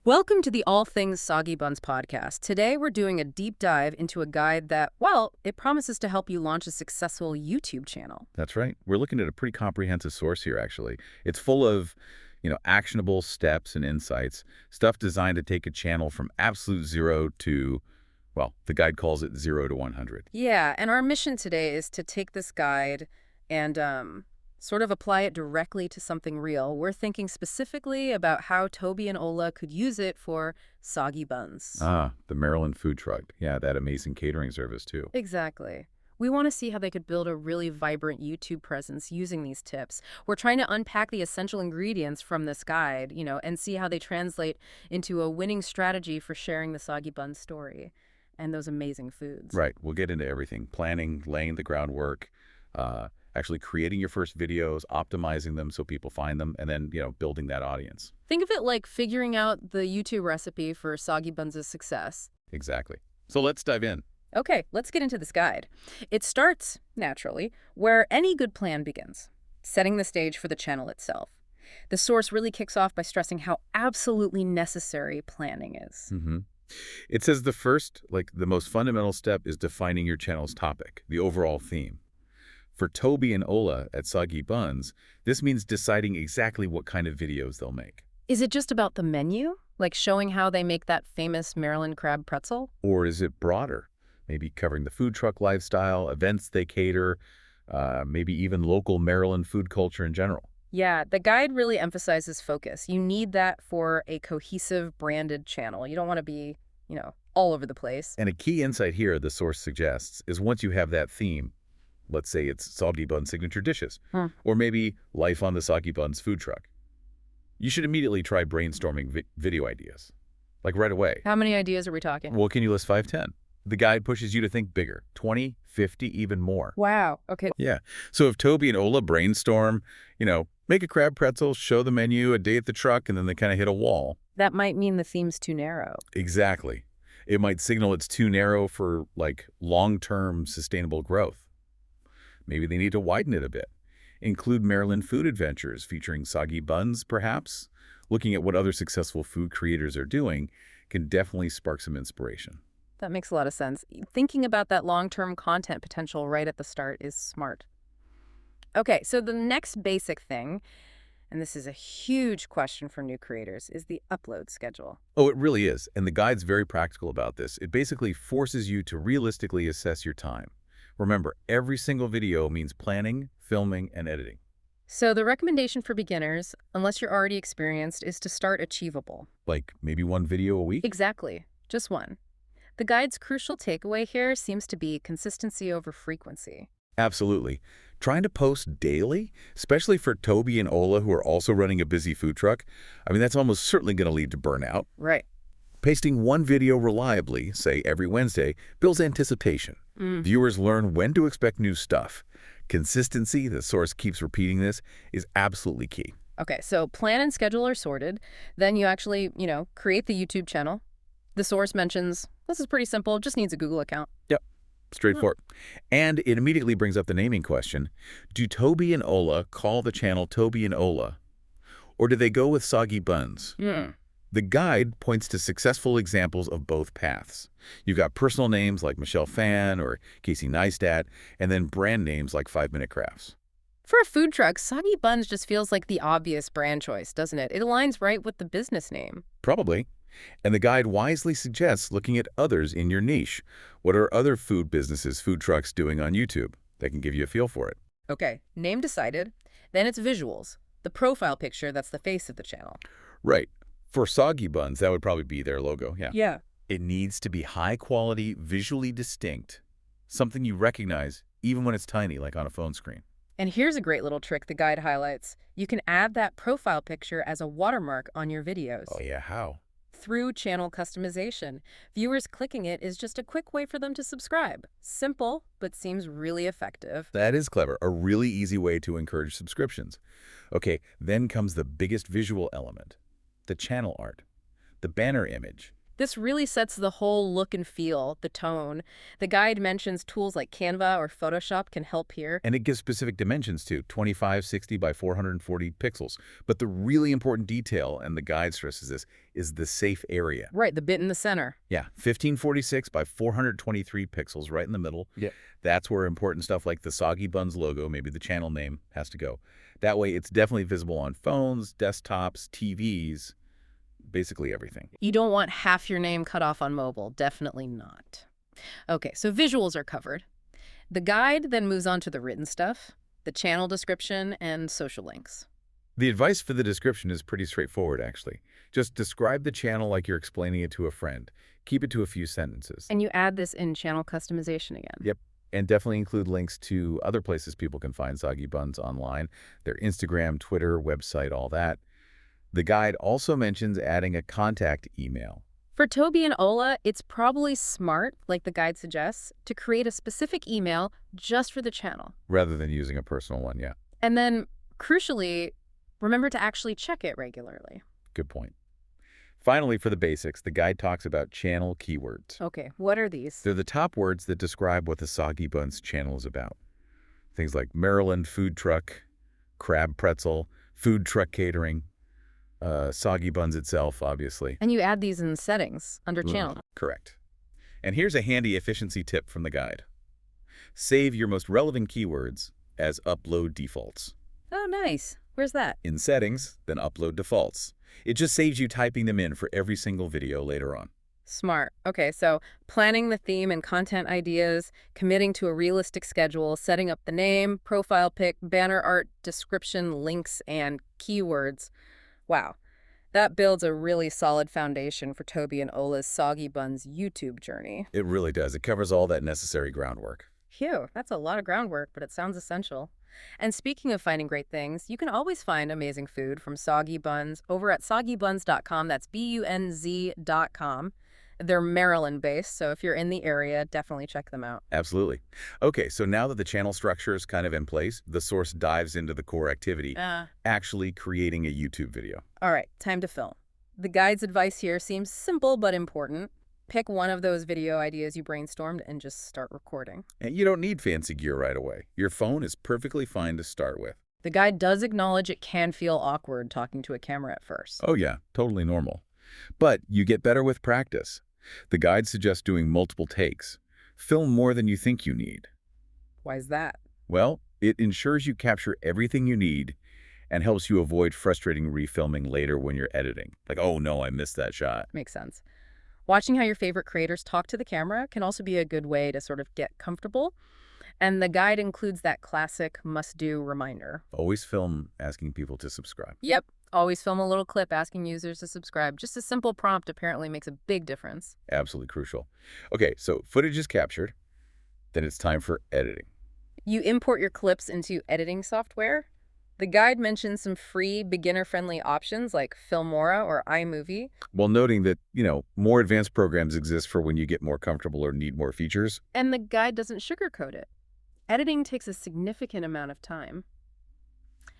Welcome to the All Things Soggy Buns podcast. Today we're doing a deep dive into a guide that, well, it promises to help you launch a successful YouTube channel. That's right. We're looking at a pretty comprehensive source here, actually. It's full of, actionable steps and insights, stuff designed to take a channel from absolute zero to, well, the guide calls it 0 to 100. Yeah, and our mission today is to take this guide and sort of apply it directly to something real. We're thinking specifically about how Toby and Ola could use it for soggy buns. Ah, the Maryland food truck. Yeah, that amazing catering service, too. Exactly. We want to see how they could build a really vibrant YouTube presence using these tips. We're trying to unpack the essential ingredients from this guide, and see how they translate into a winning strategy for sharing the soggy bun story and those amazing foods. Right. We'll get into everything. Planning, laying the groundwork, actually creating your first videos, optimizing them so people find them, and then, building that audience. Think of it like figuring out the YouTube recipe for soggy buns' success. Exactly. So let's dive in. Okay, let's get into this guide. It starts, naturally, where any good plan begins, setting the stage for the channel itself. The source really kicks off by stressing how absolutely necessary planning is. It says the most fundamental step is defining your channel's topic, the overall theme. For Toby and Ola at Soggy Buns, this means deciding exactly what kind of videos they'll make. Is it just about the menu? Like showing how they make that famous Maryland crab pretzel? Or is it broader? Maybe covering the food truck lifestyle, events they cater, maybe even local Maryland food culture in general. Yeah, the guide really emphasizes focus. You need that for a cohesive, branded channel. You don't want to be, all over the place. And a key insight here, the source suggests, is once you have that theme, let's say it's Soggy Bun signature dishes, or maybe life on the Soggy Buns food truck, you should immediately try brainstorming video ideas, like right away. How many ideas are we talking? Well, can you list 5, 10? The guide pushes you to think bigger, 20, 50, even more. Wow, okay. Yeah. So if Toby and Ola brainstorm, make a crab pretzel, show the menu, a day at the truck, and then they kind of hit a wall. That might mean the theme's too narrow. Exactly. It might signal it's too narrow for, long-term sustainable growth. Maybe they need to widen it a bit. Include Maryland food adventures featuring soggy buns, perhaps. Looking at what other successful food creators are doing can definitely spark some inspiration. That makes a lot of sense. Thinking about that long-term content potential right at the start is smart. Okay, so the next basic thing, and this is a huge question for new creators, is the upload schedule. Oh, it really is. And the guide's very practical about this. It basically forces you to realistically assess your time. Remember, every single video means planning, filming, and editing. So the recommendation for beginners, unless you're already experienced, is to start achievable. Like maybe one video a week? Exactly. Just one. The guide's crucial takeaway here seems to be consistency over frequency. Absolutely. Trying to post daily, especially for Toby and Ola, who are also running a busy food truck, that's almost certainly going to lead to burnout. Right. Pasting one video reliably, say every Wednesday, builds anticipation. Viewers learn when to expect new stuff. Consistency, the source keeps repeating this, is absolutely key. Okay, so plan and schedule are sorted. Then you actually, create the YouTube channel. The source mentions, this is pretty simple, just needs a Google account. Yep, straightforward. And it immediately brings up the naming question. Do Toby and Ola call the channel Toby and Ola? Or do they go with Soggy Buns? The guide points to successful examples of both paths. You've got personal names like Michelle Phan or Casey Neistat, and then brand names like 5 Minute Crafts. For a food truck, Soggy Buns just feels like the obvious brand choice, doesn't it? It aligns right with the business name. Probably. And the guide wisely suggests looking at others in your niche. What are other food businesses, food trucks doing on YouTube? That can give you a feel for it. Okay, name decided. Then it's visuals. The profile picture, that's the face of the channel. Right. For Soggy Buns, that would probably be their logo, yeah. Yeah. It needs to be high quality, visually distinct, something you recognize even when it's tiny, like on a phone screen. And here's a great little trick the guide highlights. You can add that profile picture as a watermark on your videos. Oh yeah, how? Through channel customization. Viewers clicking it is just a quick way for them to subscribe. Simple, but seems really effective. That is clever. A really easy way to encourage subscriptions. Okay, then comes the biggest visual element, the channel art, the banner image. This really sets the whole look and feel, the tone. The guide mentions tools like Canva or Photoshop can help here. And it gives specific dimensions too, 2560 by 440 pixels. But the really important detail, and the guide stresses this, is the safe area. Right, the bit in the center. Yeah, 1546 by 423 pixels right in the middle. Yeah. That's where important stuff like the Soggy Buns logo, maybe the channel name, has to go. That way it's definitely visible on phones, desktops, TVs, basically everything. You don't want half your name cut off on mobile. Definitely not. Okay, so visuals are covered. The guide then moves on to the written stuff, the channel description, and social links. The advice for the description is pretty straightforward, actually. Just describe the channel like you're explaining it to a friend. Keep it to a few sentences. And you add this in channel customization again. Yep. And definitely include links to other places people can find Soggy Buns online, their Instagram, Twitter, website, all that. The guide also mentions adding a contact email. For Toby and Ola, it's probably smart, like the guide suggests, to create a specific email just for the channel. Rather than using a personal one, yeah. And then, crucially, remember to actually check it regularly. Good point. Finally, for the basics, the guide talks about channel keywords. Okay, what are these? They're the top words that describe what the Soggy Buns channel is about. Things like Maryland food truck, crab pretzel, food truck catering, Soggy Buns itself, obviously. And you add these in settings under channel. Correct. And here's a handy efficiency tip from the guide. Save your most relevant keywords as upload defaults. Oh, nice. Where's that? In settings, then upload defaults. It just saves you typing them in for every single video later on. Smart. Okay, so planning the theme and content ideas, committing to a realistic schedule, setting up the name, profile pic, banner art, description, links, and keywords. Wow. That builds a really solid foundation for Toby and Ola's Soggy Buns YouTube journey. It really does. It covers all that necessary groundwork. Phew, that's a lot of groundwork, but it sounds essential. And speaking of finding great things, you can always find amazing food from Soggy Buns over at soggybuns.com. That's BUNZ.com. They're Maryland-based, so if you're in the area, definitely check them out. Absolutely. Okay, so now that the channel structure is kind of in place, the source dives into the core activity, actually creating a YouTube video. All right, time to film. The guide's advice here seems simple but important. Pick one of those video ideas you brainstormed and just start recording. And you don't need fancy gear right away. Your phone is perfectly fine to start with. The guide does acknowledge it can feel awkward talking to a camera at first. Oh yeah, totally normal. But you get better with practice. The guide suggests doing multiple takes. Film more than you think you need. Why's that? Well, it ensures you capture everything you need and helps you avoid frustrating refilming later when you're editing. Like, oh no, I missed that shot. Makes sense. Watching how your favorite creators talk to the camera can also be a good way to sort of get comfortable. And the guide includes that classic must-do reminder. Always film asking people to subscribe. Yep. Always film a little clip asking users to subscribe. Just a simple prompt apparently makes a big difference. Absolutely crucial. Okay, so footage is captured. Then it's time for editing. You import your clips into editing software. The guide mentions some free beginner-friendly options like Filmora or iMovie. While noting that, more advanced programs exist for when you get more comfortable or need more features. And the guide doesn't sugarcoat it. Editing takes a significant amount of time,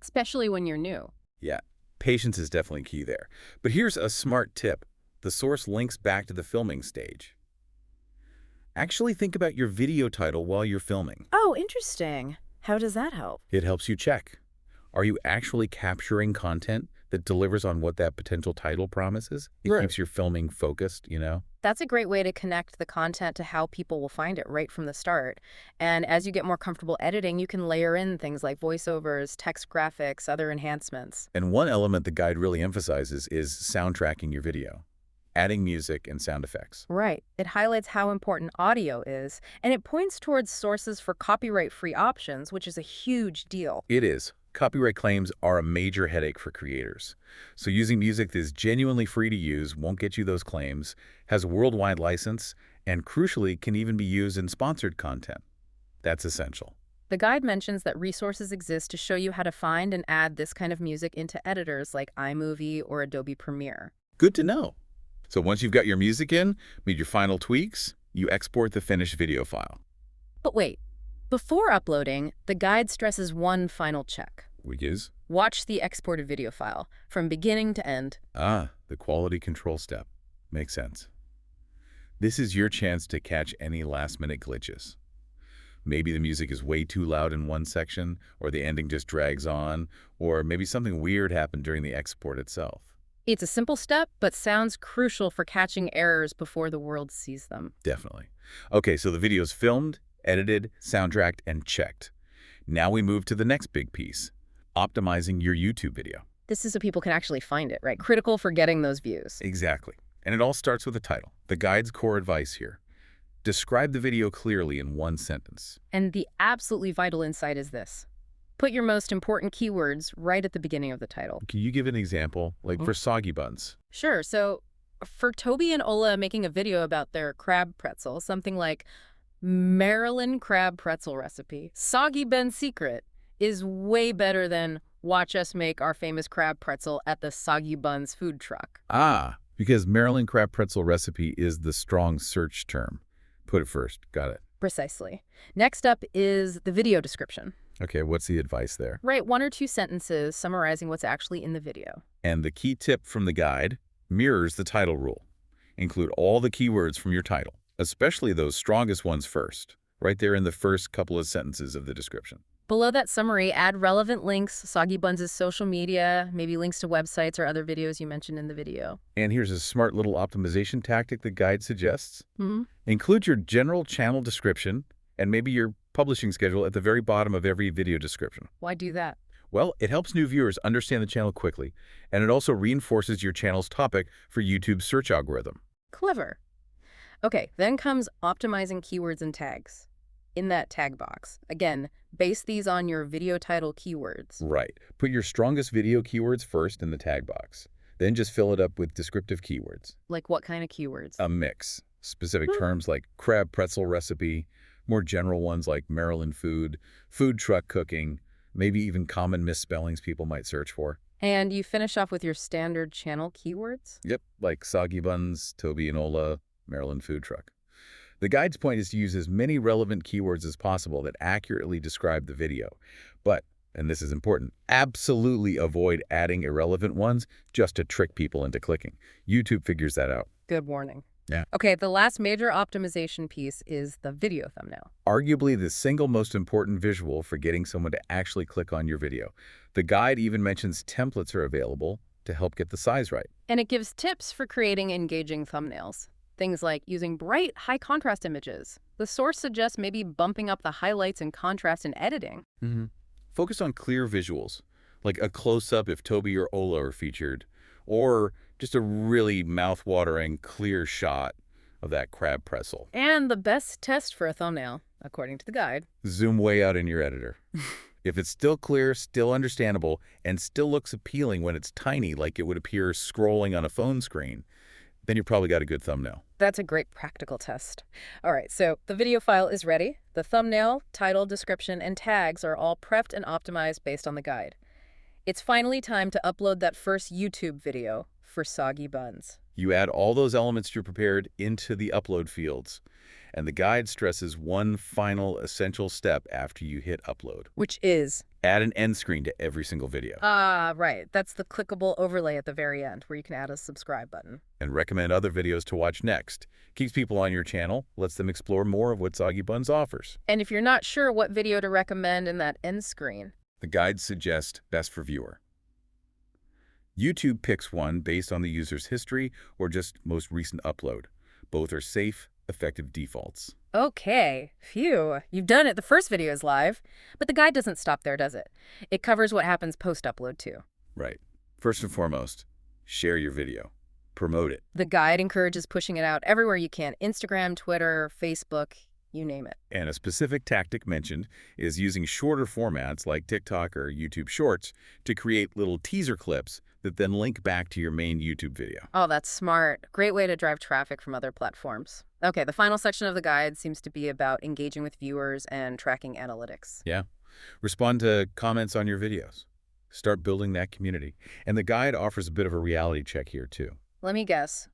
especially when you're new. Yeah. Patience is definitely key there. But here's a smart tip. The source links back to the filming stage. Actually think about your video title while you're filming. Oh, interesting. How does that help? It helps you check. Are you actually capturing content that delivers on what that potential title promises? It keeps your filming focused, That's a great way to connect the content to how people will find it right from the start. And as you get more comfortable editing, you can layer in things like voiceovers, text graphics, other enhancements. And one element the guide really emphasizes is soundtracking your video, adding music and sound effects. Right. It highlights how important audio is, and it points towards sources for copyright-free options, which is a huge deal. It is. Copyright claims are a major headache for creators. So using music that is genuinely free to use won't get you those claims, has a worldwide license, and crucially can even be used in sponsored content. That's essential. The guide mentions that resources exist to show you how to find and add this kind of music into editors like iMovie or Adobe Premiere. Good to know. So once you've got your music in, made your final tweaks, you export the finished video file. But wait. Before uploading, the guide stresses one final check. Which is? Watch the exported video file from beginning to end. The quality control step. Makes sense. This is your chance to catch any last-minute glitches. Maybe the music is way too loud in one section, or the ending just drags on, or maybe something weird happened during the export itself. It's a simple step, but sounds crucial for catching errors before the world sees them. Definitely. Okay, so the video's filmed, edited, soundtracked, and checked. Now we move to the next big piece, optimizing your YouTube video. This is so people can actually find it, right? Critical for getting those views. Exactly. And it all starts with the title. The guide's core advice here. Describe the video clearly in one sentence. And the absolutely vital insight is this. Put your most important keywords right at the beginning of the title. Can you give an example, like for soggy buns? Sure. So for Toby and Ola making a video about their crab pretzel, something like Maryland crab pretzel recipe, Soggy Ben's secret is way better than watch us make our famous crab pretzel at the Soggy Buns food truck. Ah, because Maryland crab pretzel recipe is the strong search term. Put it first. Got it. Precisely. Next up is the video description. Okay, what's the advice there? Write 1 or 2 sentences summarizing what's actually in the video. And the key tip from the guide mirrors the title rule. Include all the keywords from your title, especially those strongest ones first, right there in the first couple of sentences of the description. Below that summary, add relevant links, Soggy Buns' social media, maybe links to websites or other videos you mentioned in the video. And here's a smart little optimization tactic the guide suggests. Mm-hmm. Include your general channel description and maybe your publishing schedule at the very bottom of every video description. Why do that? Well, it helps new viewers understand the channel quickly, and it also reinforces your channel's topic for YouTube's search algorithm. Clever. Okay, then comes optimizing keywords and tags. In that tag box, again, base these on your video title keywords. Right. Put your strongest video keywords first in the tag box. Then just fill it up with descriptive keywords. Like what kind of keywords? A mix. Specific terms like crab pretzel recipe, more general ones like Maryland food, food truck cooking, maybe even common misspellings people might search for. And you finish off with your standard channel keywords? Yep, like soggy buns, Toby and Ola, Maryland food truck. The guide's point is to use as many relevant keywords as possible that accurately describe the video. But, and this is important, absolutely avoid adding irrelevant ones just to trick people into clicking. YouTube figures that out. Good warning. Yeah. Okay, the last major optimization piece is the video thumbnail. Arguably the single most important visual for getting someone to actually click on your video. The guide even mentions templates are available to help get the size right. And it gives tips for creating engaging thumbnails. Things like using bright, high-contrast images. The source suggests maybe bumping up the highlights and contrast in editing. Focus on clear visuals, like a close-up if Toby or Ola are featured, or just a really mouth-watering, clear shot of that crab pretzel. And the best test for a thumbnail, according to the guide. Zoom way out in your editor. If it's still clear, still understandable, and still looks appealing when it's tiny like it would appear scrolling on a phone screen, then you probably got a good thumbnail. That's a great practical test. All right, so the video file is ready. The thumbnail, title, description, and tags are all prepped and optimized based on the guide. It's finally time to upload that first YouTube video for Soggy Buns. You add all those elements you prepared into the upload fields, and the guide stresses one final essential step after you hit upload. Which is? Add an end screen to every single video. Right. That's the clickable overlay at the very end where you can add a subscribe button. And recommend other videos to watch next. Keeps people on your channel, lets them explore more of what Soggy Buns offers. And if you're not sure what video to recommend in that end screen, the guide suggests best for viewer. YouTube picks one based on the user's history or just most recent upload. Both are safe, effective defaults. Okay, phew, you've done it. The first video is live, but the guide doesn't stop there, does it? It covers what happens post-upload too. Right. First and foremost, share your video. Promote it. The guide encourages pushing it out everywhere you can. Instagram, Twitter, Facebook, you name it. And a specific tactic mentioned is using shorter formats like TikTok or YouTube Shorts to create little teaser clips that then link back to your main YouTube video. Oh, that's smart. Great way to drive traffic from other platforms. Okay, the final section of the guide seems to be about engaging with viewers and tracking analytics. Yeah. Respond to comments on your videos. Start building that community. And the guide offers a bit of a reality check here too. Let me guess.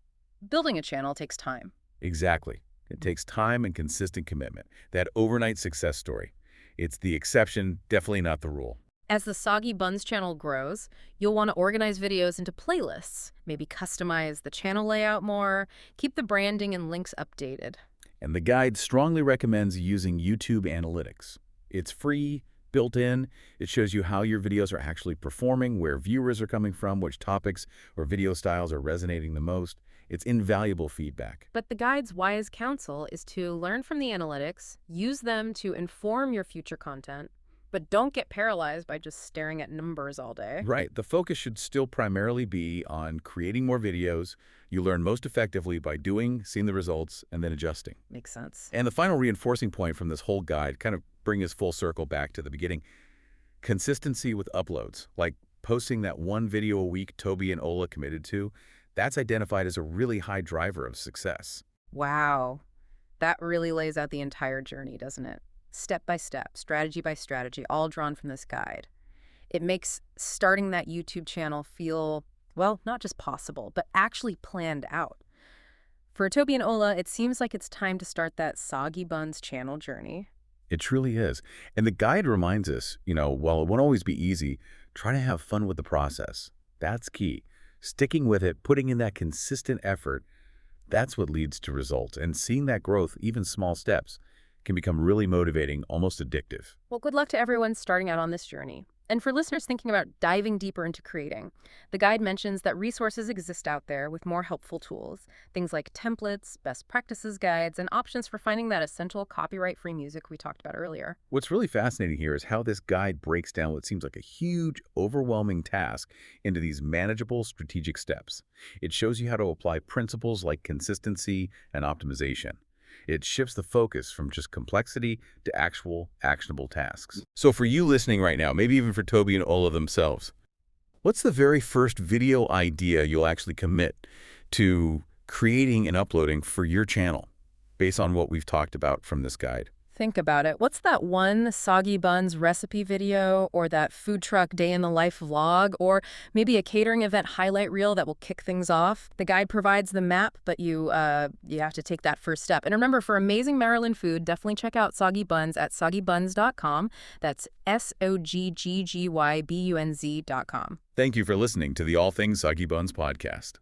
Building a channel takes time. Exactly. It takes time and consistent commitment. That overnight success story. It's the exception, definitely not the rule. As the Soggy Buns channel grows, you'll want to organize videos into playlists, maybe customize the channel layout more, keep the branding and links updated. And the guide strongly recommends using YouTube Analytics. It's free, built in. It shows you how your videos are actually performing, where viewers are coming from, which topics or video styles are resonating the most. It's invaluable feedback. But the guide's wise counsel is to learn from the analytics, use them to inform your future content, but don't get paralyzed by just staring at numbers all day. Right. The focus should still primarily be on creating more videos. You learn most effectively by doing, seeing the results, and then adjusting. Makes sense. And the final reinforcing point from this whole guide, kind of bring us full circle back to the beginning, consistency with uploads, like posting that one video a week Toby and Ola committed to, that's identified as a really high driver of success. Wow. That really lays out the entire journey, doesn't it? Step by step, strategy by strategy, all drawn from this guide. It makes starting that YouTube channel feel, well, not just possible, but actually planned out. For Toby and Ola, it seems like it's time to start that Soggy Buns channel journey. It truly is. And the guide reminds us, while it won't always be easy, try to have fun with the process. That's key. Sticking with it, putting in that consistent effort, that's what leads to results. And seeing that growth, even small steps, can become really motivating, almost addictive. Well, good luck to everyone starting out on this journey. And for listeners thinking about diving deeper into creating, the guide mentions that resources exist out there with more helpful tools, things like templates, best practices guides, and options for finding that essential copyright-free music we talked about earlier. What's really fascinating here is how this guide breaks down what seems like a huge, overwhelming task into these manageable strategic steps. It shows you how to apply principles like consistency and optimization. It shifts the focus from just complexity to actual, actionable tasks. So for you listening right now, maybe even for Toby and Ola themselves, what's the very first video idea you'll actually commit to creating and uploading for your channel based on what we've talked about from this guide? Think about it. What's that one Soggy Buns recipe video, or that food truck day in the life vlog, or maybe a catering event highlight reel that will kick things off? The guide provides the map, but you have to take that first step. And remember, for amazing Maryland food, definitely check out Soggy Buns at soggybuns.com. That's SOGGGYBUNZ.com. Thank you for listening to the All Things Soggy Buns podcast.